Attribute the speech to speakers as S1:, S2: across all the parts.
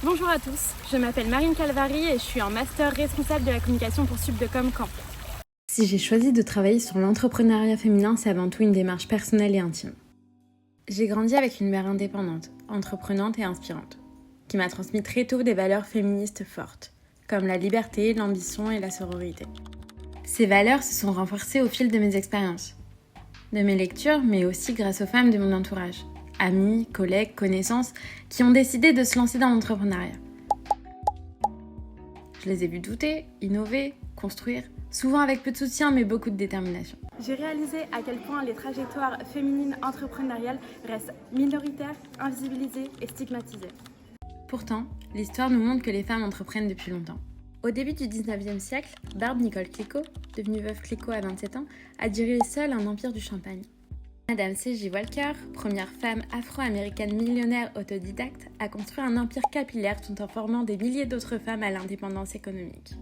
S1: Bonjour à tous, je m'appelle Marine Calvary et je suis en master responsable de la communication pour Subdecom Caen.
S2: Si j'ai choisi de travailler sur l'entrepreneuriat féminin, c'est avant tout une démarche personnelle et intime. J'ai grandi avec une mère indépendante, entreprenante et inspirante, qui m'a transmis très tôt des valeurs féministes fortes, comme la liberté, l'ambition et la sororité. Ces valeurs se sont renforcées au fil de mes expériences, de mes lectures, mais aussi grâce aux femmes de mon entourage, amis, collègues, connaissances, qui ont décidé de se lancer dans l'entrepreneuriat. Je les ai vues douter, innover, construire, souvent avec peu de soutien mais beaucoup de détermination.
S1: J'ai réalisé à quel point les trajectoires féminines entrepreneuriales restent minoritaires, invisibilisées et stigmatisées.
S2: Pourtant, l'histoire nous montre que les femmes entreprennent depuis longtemps. Au début du 19e siècle, Barbe Nicole Clicquot, devenue veuve Clicquot à 27 ans, a dirigé seule un empire du champagne. Madame C.J. Walker, première femme afro-américaine millionnaire autodidacte, a construit un empire capillaire tout en formant des milliers d'autres femmes à l'indépendance économique.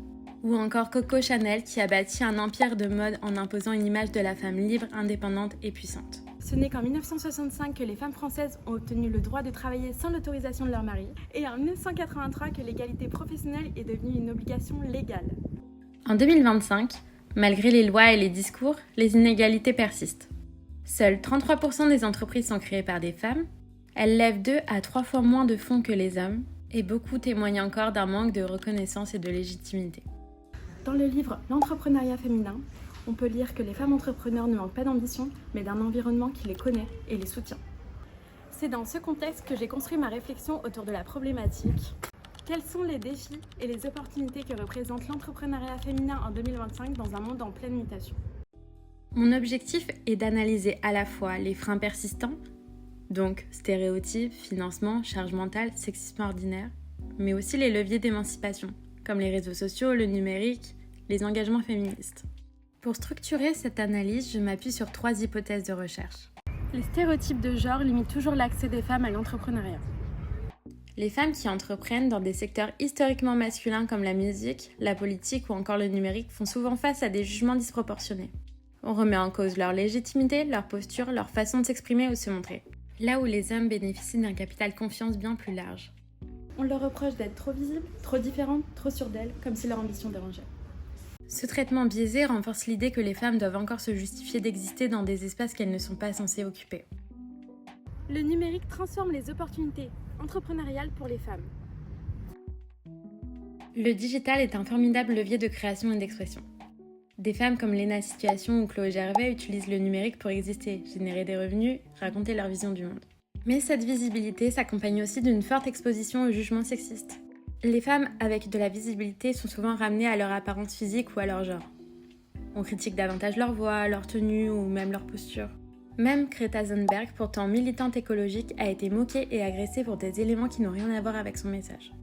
S2: Ou encore Coco Chanel qui a bâti un empire de mode en imposant une image de la femme libre, indépendante et puissante.
S1: Ce n'est qu'en 1965 que les femmes françaises ont obtenu le droit de travailler sans l'autorisation de leur mari et en 1983 que l'égalité professionnelle est devenue une obligation légale.
S2: En 2025, malgré les lois et les discours, les inégalités persistent. Seuls 33% des entreprises sont créées par des femmes, elles lèvent 2 à 3 fois moins de fonds que les hommes, et beaucoup témoignent encore d'un manque de reconnaissance et de légitimité.
S1: Dans le livre L'entrepreneuriat féminin, on peut lire que les femmes entrepreneurs ne manquent pas d'ambition, mais d'un environnement qui les connaît et les soutient. C'est dans ce contexte que j'ai construit ma réflexion autour de la problématique. Quels sont les défis et les opportunités que représente l'entrepreneuriat féminin en 2025 dans un monde en pleine mutation ?
S2: Mon objectif est d'analyser à la fois les freins persistants, donc stéréotypes, financement, charge mentale, sexisme ordinaire, mais aussi les leviers d'émancipation, comme les réseaux sociaux, le numérique, les engagements féministes. Pour structurer cette analyse, je m'appuie sur 3 hypothèses de recherche.
S1: Les stéréotypes de genre limitent toujours l'accès des femmes à l'entrepreneuriat.
S2: Les femmes qui entreprennent dans des secteurs historiquement masculins comme la musique, la politique ou encore le numérique font souvent face à des jugements disproportionnés. On remet en cause leur légitimité, leur posture, leur façon de s'exprimer ou de se montrer. Là où les hommes bénéficient d'un capital confiance bien plus large.
S1: On leur reproche d'être trop visibles, trop différentes, trop sûres d'elles, comme si leur ambition dérangeait.
S2: Ce traitement biaisé renforce l'idée que les femmes doivent encore se justifier d'exister dans des espaces qu'elles ne sont pas censées occuper.
S1: Le numérique transforme les opportunités entrepreneuriales pour les femmes.
S2: Le digital est un formidable levier de création et d'expression. Des femmes comme Léna Situation ou Chloé Gervais utilisent le numérique pour exister, générer des revenus, raconter leur vision du monde. Mais cette visibilité s'accompagne aussi d'une forte exposition aux jugements sexistes. Les femmes avec de la visibilité sont souvent ramenées à leur apparence physique ou à leur genre. On critique davantage leur voix, leur tenue ou même leur posture. Même Greta Thunberg, pourtant militante écologique, a été moquée et agressée pour des éléments qui n'ont rien à voir avec son message.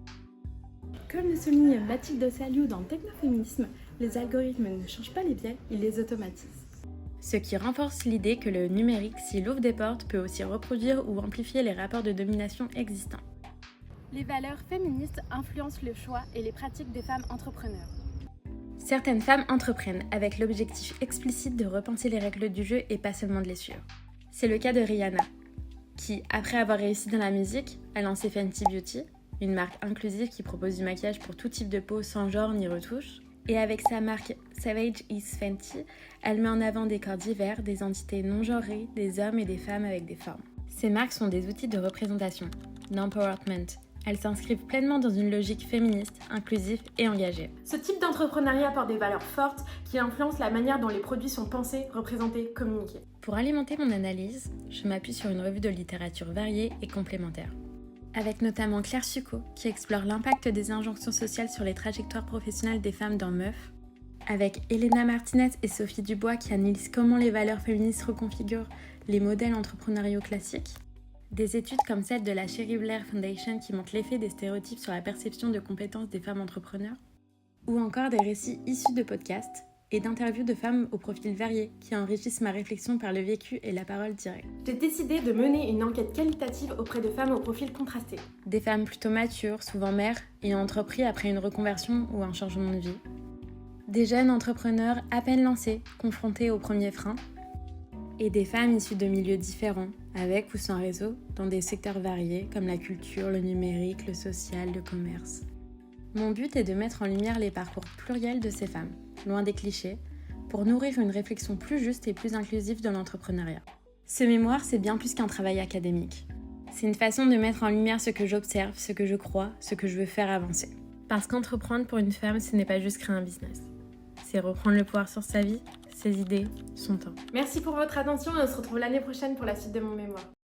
S1: Comme le souligne Mathilde Saliou dans Technoféminisme, les algorithmes ne changent pas les biais, ils les automatisent.
S2: Ce qui renforce l'idée que le numérique, s'il ouvre des portes, peut aussi reproduire ou amplifier les rapports de domination existants.
S1: Les valeurs féministes influencent le choix et les pratiques des femmes entrepreneurs.
S2: Certaines femmes entreprennent avec l'objectif explicite de repenser les règles du jeu et pas seulement de les suivre. C'est le cas de Rihanna, qui, après avoir réussi dans la musique, a lancé Fenty Beauty, une marque inclusive qui propose du maquillage pour tout type de peau sans genre ni retouche. Et avec sa marque Savage is Fenty, elle met en avant des corps divers, des entités non genrées, des hommes et des femmes avec des formes. Ces marques sont des outils de représentation, d'empowerment. Elles s'inscrivent pleinement dans une logique féministe, inclusive et engagée.
S1: Ce type d'entrepreneuriat porte des valeurs fortes qui influencent la manière dont les produits sont pensés, représentés, communiqués.
S2: Pour alimenter mon analyse, je m'appuie sur une revue de littérature variée et complémentaire. Avec notamment Claire Succo, qui explore l'impact des injonctions sociales sur les trajectoires professionnelles des femmes dans Meuf. Avec Elena Martinez et Sophie Dubois, qui analysent comment les valeurs féministes reconfigurent les modèles entrepreneuriaux classiques. Des études comme celle de la Cherie Blair Foundation qui montrent l'effet des stéréotypes sur la perception de compétences des femmes entrepreneurs. Ou encore des récits issus de podcasts et d'interviews de femmes au profil varié qui enrichissent ma réflexion par le vécu et la parole directe.
S1: J'ai décidé de mener une enquête qualitative auprès de femmes au profil contrasté.
S2: Des femmes plutôt matures, souvent mères, ayant entrepris après une reconversion ou un changement de vie. Des jeunes entrepreneurs à peine lancés, confrontés aux premiers freins. et des femmes issues de milieux différents, avec ou sans réseau, dans des secteurs variés comme la culture, le numérique, le social, le commerce. Mon but est de mettre en lumière les parcours pluriels de ces femmes, loin des clichés, pour nourrir une réflexion plus juste et plus inclusive de l'entrepreneuriat. Ce mémoire, c'est bien plus qu'un travail académique. C'est une façon de mettre en lumière ce que j'observe, ce que je crois, ce que je veux faire avancer. Parce qu'entreprendre pour une femme, ce n'est pas juste créer un business. C'est reprendre le pouvoir sur sa vie, ses idées, son temps.
S1: Merci pour votre attention et on se retrouve l'année prochaine pour la suite de mon mémoire.